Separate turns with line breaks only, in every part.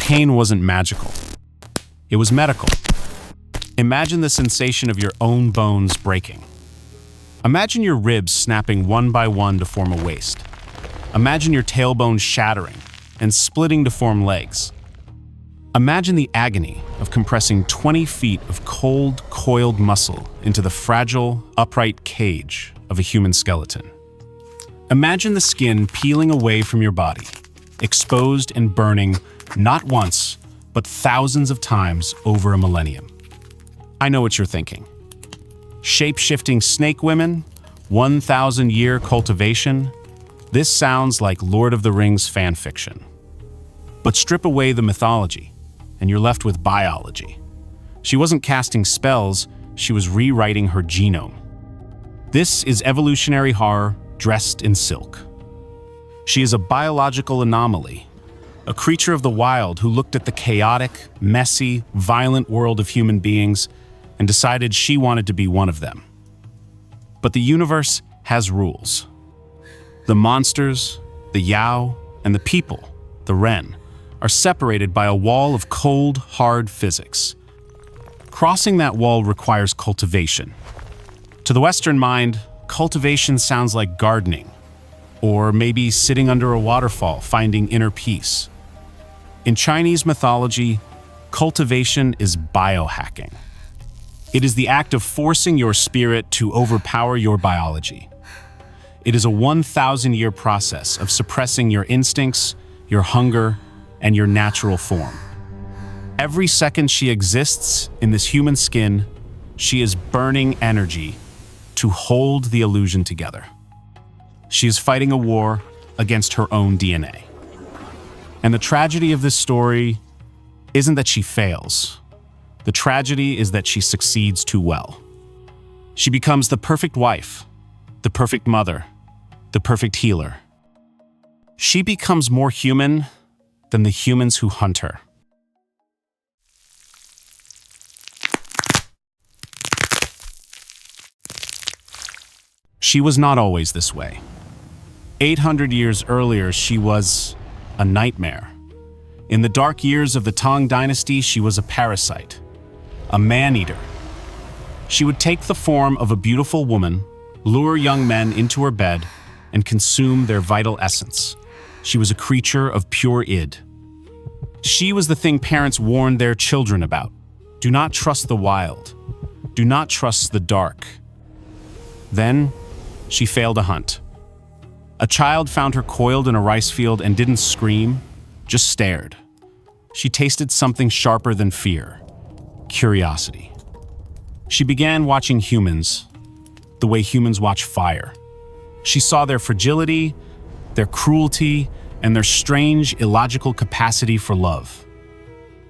pain wasn't magical. It was medical. Imagine the sensation of your own bones breaking. Imagine your ribs snapping one by one to form a waist. Imagine your tailbone shattering and splitting to form legs. Imagine the agony of compressing 20 feet of cold, coiled muscle into the fragile, upright cage of a human skeleton. Imagine the skin peeling away from your body, exposed and burning not once, but thousands of times over a millennium. I know what you're thinking. Shape-shifting snake women, 1,000-year cultivation. This sounds like Lord of the Rings fan fiction. But strip away the mythology, and you're left with biology. She wasn't casting spells, she was rewriting her genome. This is evolutionary horror dressed in silk. She is a biological anomaly, a creature of the wild who looked at the chaotic, messy, violent world of human beings and decided she wanted to be one of them. But the universe has rules. The monsters, the Yao, and the people, the Ren, are separated by a wall of cold, hard physics. Crossing that wall requires cultivation. To the Western mind, cultivation sounds like gardening, or maybe sitting under a waterfall finding inner peace. In Chinese mythology, cultivation is biohacking. It is the act of forcing your spirit to overpower your biology. It is a 1,000-year process of suppressing your instincts, your hunger, and your natural form. Every second she exists in this human skin, she is burning energy to hold the illusion together. She is fighting a war against her own DNA. And the tragedy of this story isn't that she fails. The tragedy is that she succeeds too well. She becomes the perfect wife, the perfect mother, the perfect healer. She becomes more human than the humans who hunt her. She was not always this way. 800 years earlier, she was a nightmare. In the dark years of the Tang Dynasty, she was a parasite, a man-eater. She would take the form of a beautiful woman, lure young men into her bed, and consume their vital essence. She was a creature of pure id. She was the thing parents warned their children about. Do not trust the wild. Do not trust the dark. Then, she failed a hunt. A child found her coiled in a rice field and didn't scream, just stared. She tasted something sharper than fear, curiosity. She began watching humans the way humans watch fire. She saw their fragility, their cruelty, and their strange, illogical capacity for love.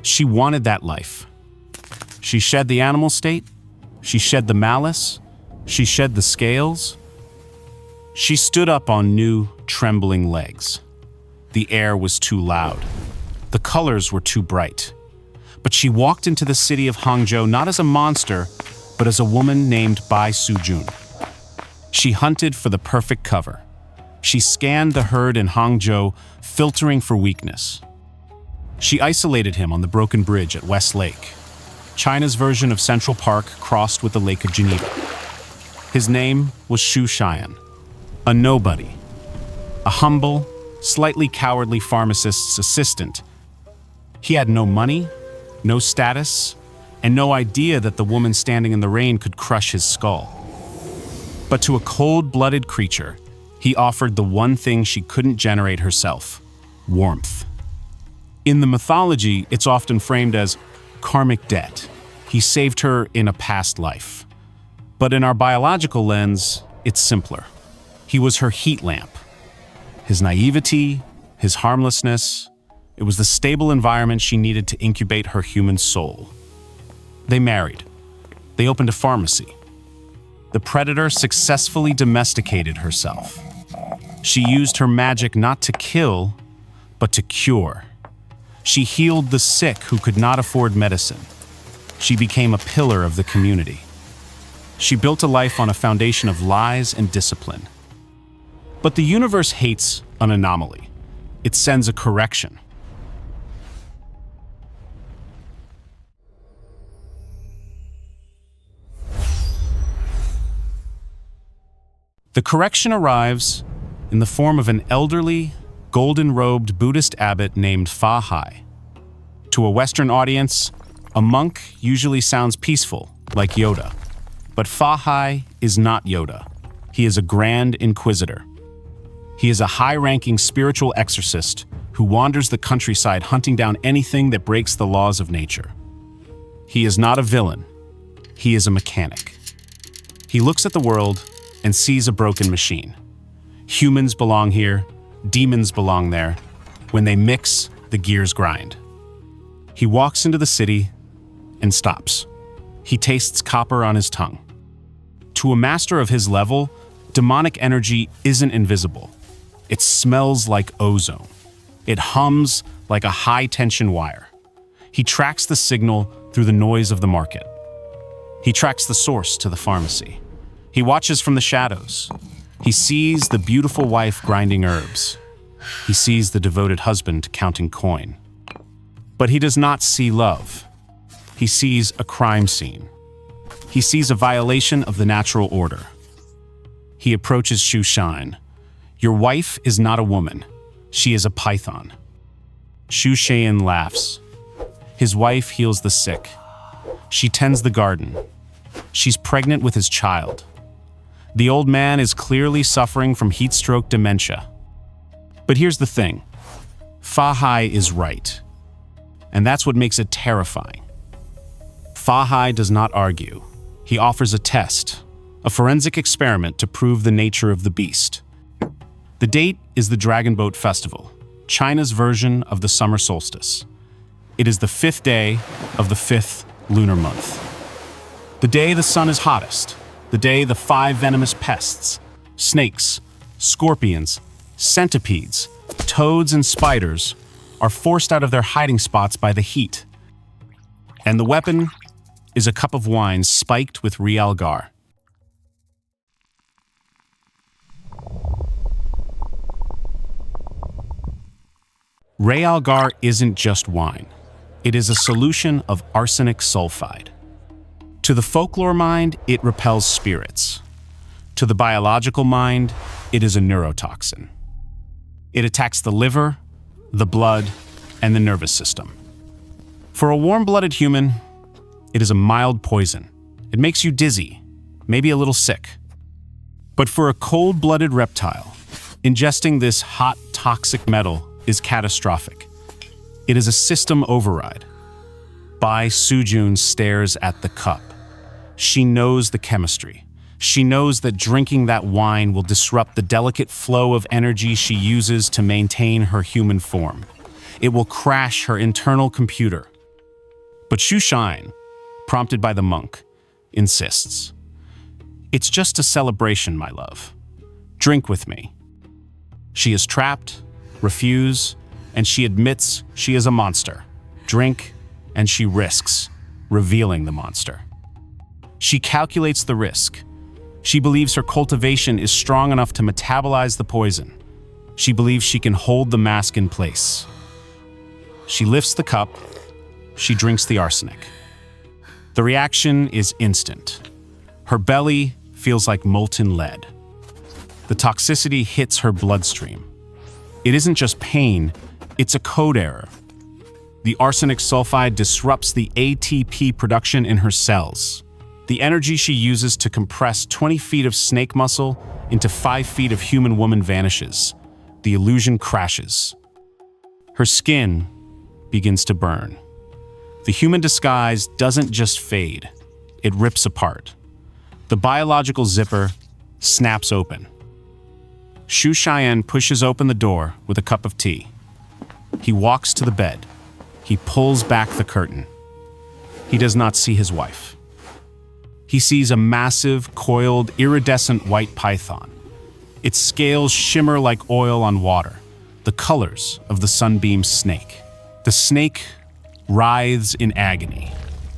She wanted that life. She shed the animal state, she shed the malice, she shed the scales. She stood up on new, trembling legs. The air was too loud. The colors were too bright. But she walked into the city of Hangzhou not as a monster, but as a woman named Bai Suzhen. She hunted for the perfect cover. She scanned the herd in Hangzhou, filtering for weakness. She isolated him on the broken bridge at West Lake, China's version of Central Park crossed with the Lake of Geneva. His name was Shu Xian, a nobody, a humble, slightly cowardly pharmacist's assistant. He had no money, no status, and no idea that the woman standing in the rain could crush his skull. But to a cold-blooded creature, he offered the one thing she couldn't generate herself: warmth. In the mythology, it's often framed as karmic debt. He saved her in a past life. But in our biological lens, it's simpler. He was her heat lamp. His naivety, his harmlessness, it was the stable environment she needed to incubate her human soul. They married. They opened a pharmacy. The predator successfully domesticated herself. She used her magic not to kill, but to cure. She healed the sick who could not afford medicine. She became a pillar of the community. She built a life on a foundation of lies and discipline. But the universe hates an anomaly. It sends a correction. The correction arrives in the form of an elderly, golden-robed Buddhist abbot named Fahai. To a Western audience, a monk usually sounds peaceful, like Yoda. But Fahai is not Yoda. He is a Grand Inquisitor. He is a high-ranking spiritual exorcist who wanders the countryside hunting down anything that breaks the laws of nature. He is not a villain. He is a mechanic. He looks at the world and sees a broken machine. Humans belong here, demons belong there. When they mix, the gears grind. He walks into the city and stops. He tastes copper on his tongue. To a master of his level, demonic energy isn't invisible. It smells like ozone. It hums like a high-tension wire. He tracks the signal through the noise of the market. He tracks the source to the pharmacy. He watches from the shadows. He sees the beautiful wife grinding herbs. He sees the devoted husband counting coin. But he does not see love. He sees a crime scene. He sees a violation of the natural order. He approaches Suzhen. Your wife is not a woman. She is a python. Suzhen laughs. His wife heals the sick. She tends the garden. She's pregnant with his child. The old man is clearly suffering from heat stroke dementia. But here's the thing. Fahai is right. And that's what makes it terrifying. Fahai does not argue. He offers a test, a forensic experiment to prove the nature of the beast. The date is the Dragon Boat Festival, China's version of the summer solstice. It is the 5th day of the 5th lunar month. The day the sun is hottest, the day the 5 venomous pests, snakes, scorpions, centipedes, toads, and spiders are forced out of their hiding spots by the heat. And the weapon is a cup of wine spiked with Realgar. Realgar isn't just wine. It is a solution of arsenic sulfide. To the folklore mind, it repels spirits. To the biological mind, it is a neurotoxin. It attacks the liver, the blood, and the nervous system. For a warm-blooded human, it is a mild poison. It makes you dizzy, maybe a little sick. But for a cold-blooded reptile, ingesting this hot, toxic metal is catastrophic. It is a system override. Bai Suzhen stares at the cup. She knows the chemistry. She knows that drinking that wine will disrupt the delicate flow of energy she uses to maintain her human form. It will crash her internal computer. But Suzhen, prompted by the monk, insists. It's just a celebration, my love. Drink with me. She is trapped, refuse, and she admits she is a monster. Drink, and she risks revealing the monster. She calculates the risk. She believes her cultivation is strong enough to metabolize the poison. She believes she can hold the mask in place. She lifts the cup. She drinks the arsenic. The reaction is instant. Her belly feels like molten lead. The toxicity hits her bloodstream. It isn't just pain, it's a code error. The arsenic sulfide disrupts the ATP production in her cells. The energy she uses to compress 20 feet of snake muscle into 5 feet of human woman vanishes. The illusion crashes. Her skin begins to burn. The human disguise doesn't just fade, it rips apart. The biological zipper snaps open. Suzhen pushes open the door with a cup of tea. He walks to the bed. He pulls back the curtain. He does not see his wife. He sees a massive, coiled, iridescent white python. Its scales shimmer like oil on water, the colors of the sunbeam snake. The snake writhes in agony,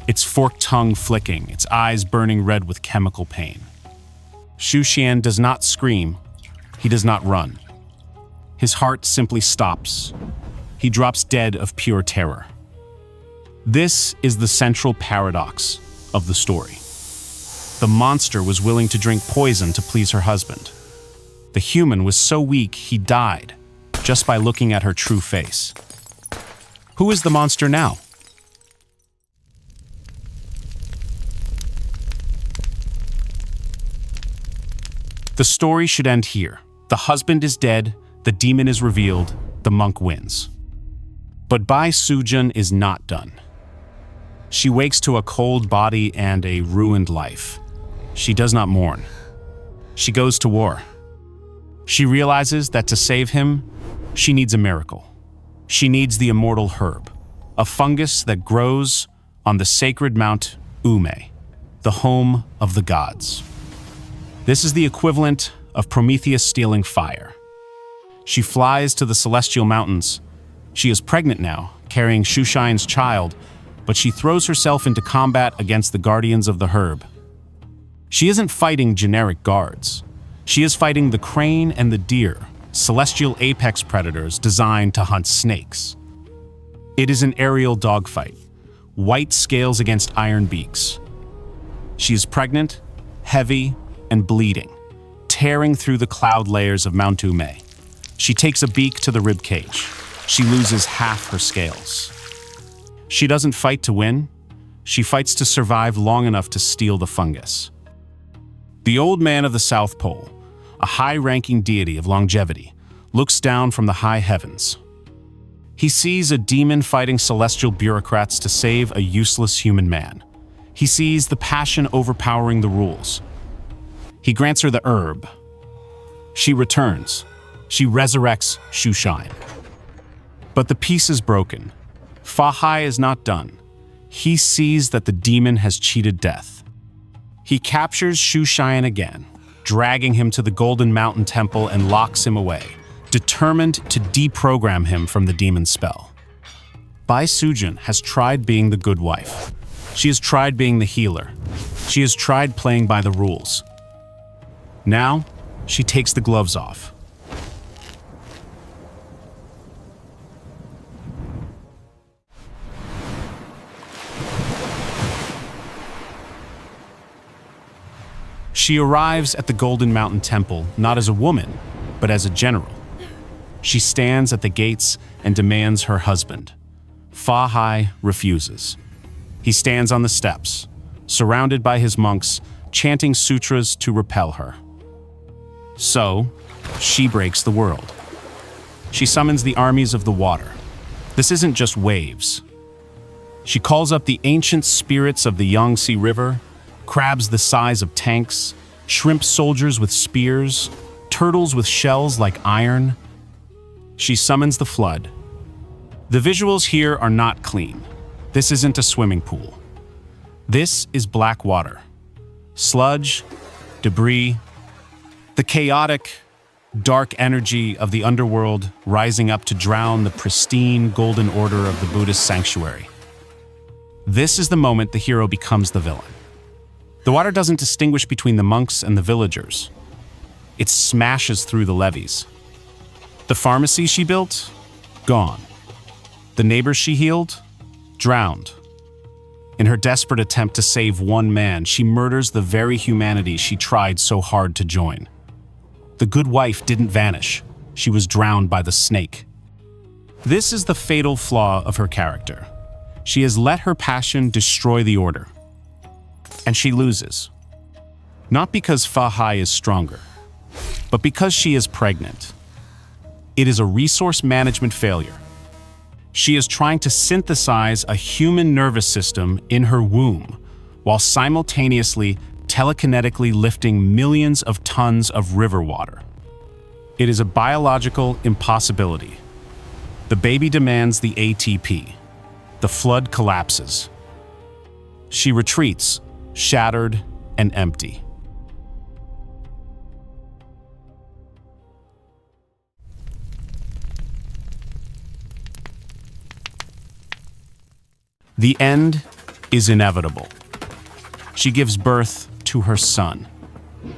its forked tongue flicking, its eyes burning red with chemical pain. Suzhen does not scream. He does not run. His heart simply stops. He drops dead of pure terror. This is the central paradox of the story. The monster was willing to drink poison to please her husband. The human was so weak he died just by looking at her true face. Who is the monster now? The story should end here. The husband is dead, the demon is revealed, the monk wins. But Bai Suzhen is not done. She wakes to a cold body and a ruined life. She does not mourn. She goes to war. She realizes that to save him, she needs a miracle. She needs the Immortal Herb, a fungus that grows on the sacred Mount Ume, the home of the gods. This is the equivalent of Prometheus stealing fire. She flies to the celestial mountains. She is pregnant now, carrying Shushine's child, but she throws herself into combat against the guardians of the herb. She isn't fighting generic guards. She is fighting the crane and the deer, celestial apex predators designed to hunt snakes. It is an aerial dogfight, white scales against iron beaks. She is pregnant, heavy, and bleeding, tearing through the cloud layers of Mount Ume. She takes a beak to the ribcage. She loses half her scales. She doesn't fight to win. She fights to survive long enough to steal the fungus. The old man of the South Pole, a high-ranking deity of longevity, looks down from the high heavens. He sees a demon fighting celestial bureaucrats to save a useless human man. He sees the passion overpowering the rules. He grants her the herb. She returns. She resurrects Shushine. But the peace is broken. Fahai is not done. He sees that the demon has cheated death. He captures Shushine again, dragging him to the Golden Mountain Temple and locks him away, determined to deprogram him from the demon's spell. Bai Suzhen has tried being the good wife. She has tried being the healer. She has tried playing by the rules. Now, she takes the gloves off. She arrives at the Golden Mountain Temple not as a woman, but as a general. She stands at the gates and demands her husband. Fahai refuses. He stands on the steps, surrounded by his monks, chanting sutras to repel her. So, she breaks the world. She summons the armies of the water. This isn't just waves. She calls up the ancient spirits of the Yangtze River, crabs the size of tanks, shrimp soldiers with spears, turtles with shells like iron. She summons the flood. The visuals here are not clean. This isn't a swimming pool. This is black water. Sludge, debris, the chaotic, dark energy of the underworld rising up to drown the pristine golden order of the Buddhist sanctuary. This is the moment the hero becomes the villain. The water doesn't distinguish between the monks and the villagers. It smashes through the levees. The pharmacy she built? Gone. The neighbors she healed? Drowned. In her desperate attempt to save one man, she murders the very humanity she tried so hard to join. The good wife didn't vanish. She was drowned by the snake. This is the fatal flaw of her character. She has let her passion destroy the order. And she loses. Not because Fahai is stronger, but because she is pregnant. It is a resource management failure. She is trying to synthesize a human nervous system in her womb, while simultaneously telekinetically lifting millions of tons of river water. It is a biological impossibility. The baby demands the ATP. The flood collapses. She retreats, shattered and empty. The end is inevitable. She gives birth to her son,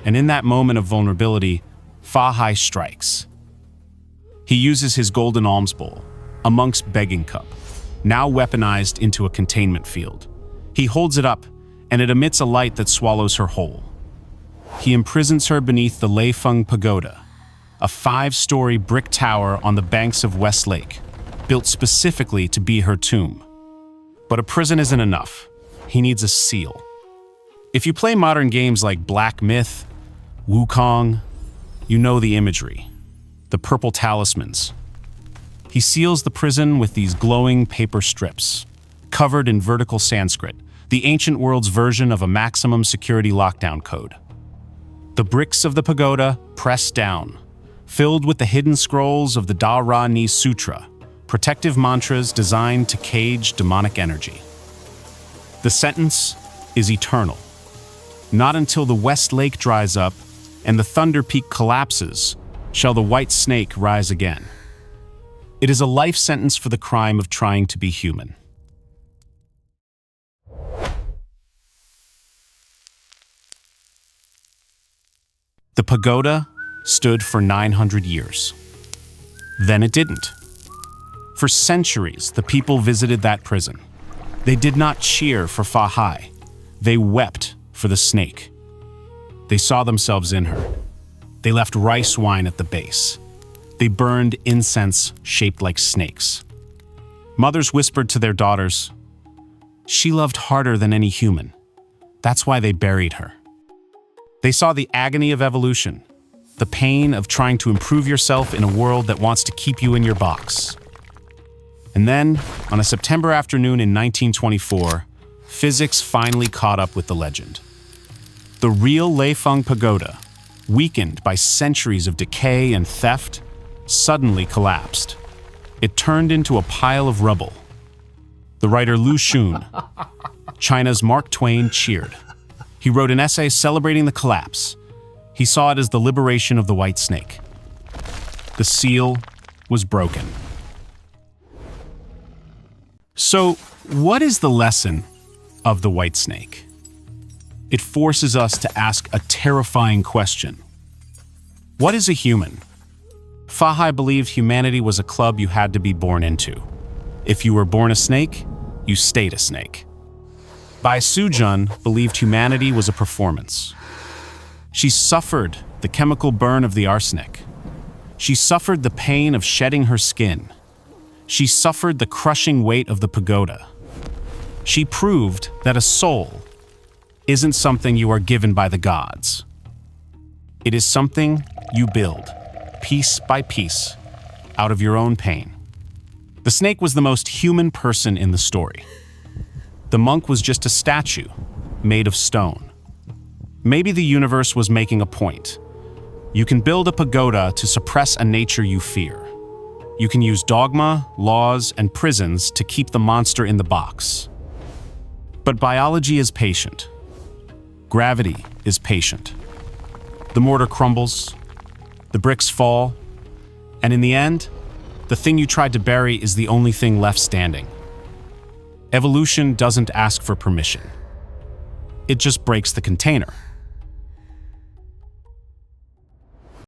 and in that moment of vulnerability, Fahai strikes. He uses his golden alms bowl, a monk's begging cup, now weaponized into a containment field. He holds it up, and it emits a light that swallows her whole. He imprisons her beneath the Leifeng Pagoda, a 5-story brick tower on the banks of West Lake, built specifically to be her tomb. But a prison isn't enough. He needs a seal. If you play modern games like Black Myth, Wukong, you know the imagery. The Purple Talismans. He seals the prison with these glowing paper strips, covered in vertical Sanskrit, the ancient world's version of a maximum security lockdown code. The bricks of the pagoda pressed down, filled with the hidden scrolls of the Da Ra Ni Sutra, protective mantras designed to cage demonic energy. The sentence is eternal. Not until the West Lake dries up and the Thunder Peak collapses shall the white snake rise again. It is a life sentence for the crime of trying to be human. The pagoda stood for 900 years. Then it didn't. For centuries, the people visited that prison. They did not cheer for Fahai. They wept for the snake. They saw themselves in her. They left rice wine at the base. They burned incense shaped like snakes. Mothers whispered to their daughters, "She loved harder than any human. That's why they buried her." They saw the agony of evolution, the pain of trying to improve yourself in a world that wants to keep you in your box. And then, on a September afternoon in 1924, physics finally caught up with the legend. The real Leifeng Pagoda, weakened by centuries of decay and theft, suddenly collapsed. It turned into a pile of rubble. The writer Lu Xun, China's Mark Twain, cheered. He wrote an essay celebrating the collapse. He saw it as the liberation of the white snake. The seal was broken. So, what is the lesson of the white snake? It forces us to ask a terrifying question. What is a human? Fahai believed humanity was a club you had to be born into. If you were born a snake, you stayed a snake. Bai Suzhen believed humanity was a performance. She suffered the chemical burn of the arsenic. She suffered the pain of shedding her skin. She suffered the crushing weight of the pagoda. She proved that a soul isn't something you are given by the gods. It is something you build, piece by piece, out of your own pain. The snake was the most human person in the story. The monk was just a statue, made of stone. Maybe the universe was making a point. You can build a pagoda to suppress a nature you fear. You can use dogma, laws, and prisons to keep the monster in the box. But biology is patient. Gravity is patient. The mortar crumbles, the bricks fall, and in the end, the thing you tried to bury is the only thing left standing. Evolution doesn't ask for permission. It just breaks the container.